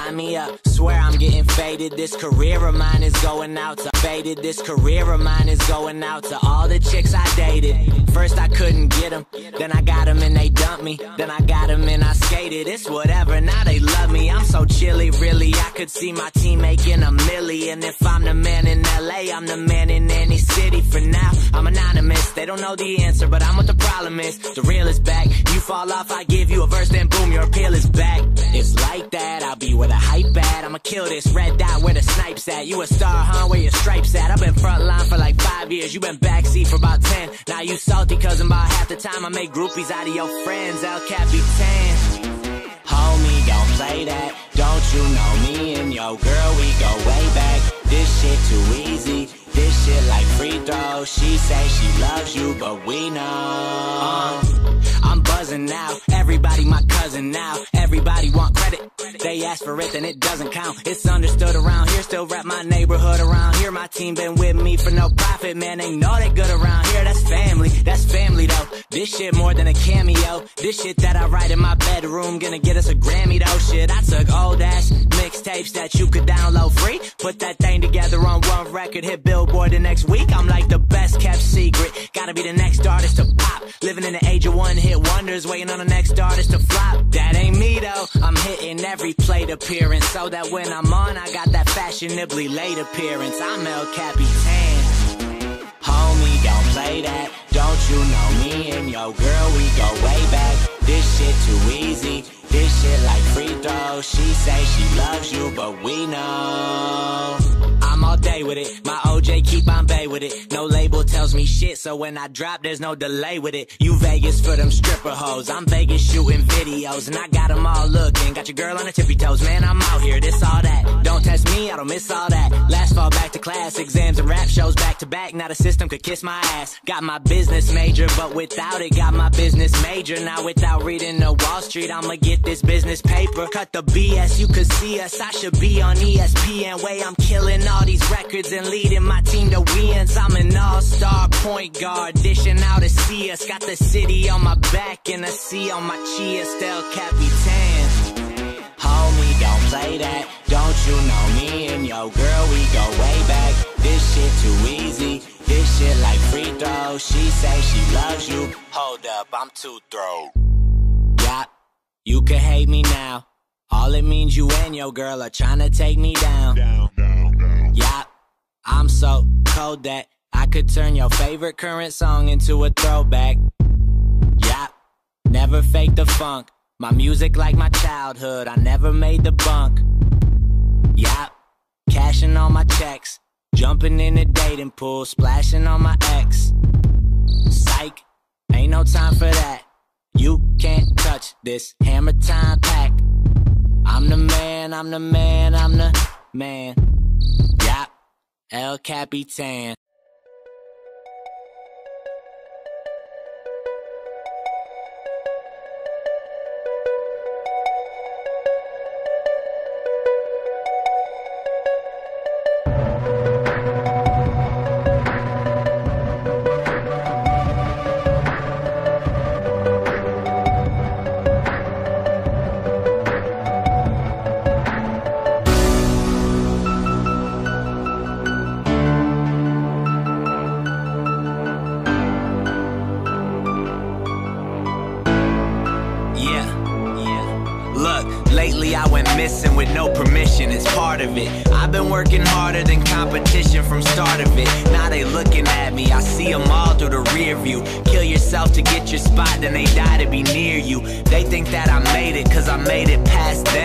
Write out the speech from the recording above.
sign me up. Swear I'm getting faded. This career of mine is going out to faded. This career of mine is going out to all the chicks I dated. First I couldn't get them, then I got them and they dumped me. Then I got them and I skated. It's whatever, now they love me. I'm so chilly, really. I could see my team making a million. If I'm the man in LA, I'm the man in any city. For now, I'm anonymous. They don't know the answer, but I'm what the problem is. The real is back. You fall off, I give you a verse, then boom, your appeal is back. It's like that, I'll be where the hype at. I'ma kill this red dot where the snipes at. You a star, huh? Where your stripes at? I've been front line for like 5 years. You been backseat for about 10. Now you salty cause about half the time I make groupies out of your friends. El Capitan. Homie, don't play that. Don't you know me and your girl, we go way back. This shit too easy. This shit like free throw. She say she loves you, but we know. I'm buzzing now. Everybody my cousin now. Everybody want credit. They ask for it, then it doesn't count. It's understood around here. Still rep my neighborhood around here. My team been with me for no profit, man. They know they good around here. That's family. That's family though. This shit more than a cameo. This shit that I write in my bedroom gonna get us a Grammy though. Shit, I took old ass mixtapes that you could download free. Put that thing together on one record. Hit Billboard the next week. I'm like the best kept secret. Gotta be the next artist to pop. Living in the age of one hit wonders. Waiting on the next artist to flop. That ain't me though. I'm hitting every plate appearance, so that when I'm on, I got that fashionably late appearance. I'm El Capitan. Homie, don't play that. Don't you know me and your girl, we go way back. This shit too easy. This shit like free throw. She say she loves you, but we know. I'm all day with it. My OJ keep on bay with it. No label tells me shit, so when I drop, there's no delay with it. You Vegas for them stripper hoes. I'm Vegas shooting videos, and I got them all looking. Got your girl on her tippy toes, man, I'm out here, this all that. Don't test me, I don't miss all that. Last fall back to class, exams and rap shows back to back. Now the system could kiss my ass. Got my business major, but without it, got my business major. Now without reading the Wall Street, I'ma get this business paper. Cut the BS, you could see us. I should be on ESPN. Way I'm killing all these records and leading my team to wins. I'm an all-star point guard, dishing out to see us. Got the city on my back and a C on my chest. El Capitan. Homie, don't play that. Don't you know me and your girl, we go way back. This shit too easy. This shit like free throw. She say she loves you. Hold up, I'm too throw. Yeah, you can hate me now. All it means you and your girl are trying to take me down. Yeah, I'm so cold that I could turn your favorite current song into a throwback. Yeah, never fake the funk. My music like my childhood, I never made the bunk. Yeah, cashing all my checks. Jumping in the dating pool, splashing on my ex. Psych, ain't no time for that. You can't touch this hammer time pack. I'm the man, I'm the man, I'm the man. Yeah, El Capitan. Lately I went missing with no permission, it's part of it. I've been working harder than competition from start of it. Now they looking at me, I see them all through the rear view. Kill yourself to get your spot, then they die to be near you. They think that I made it, cause I made it past them.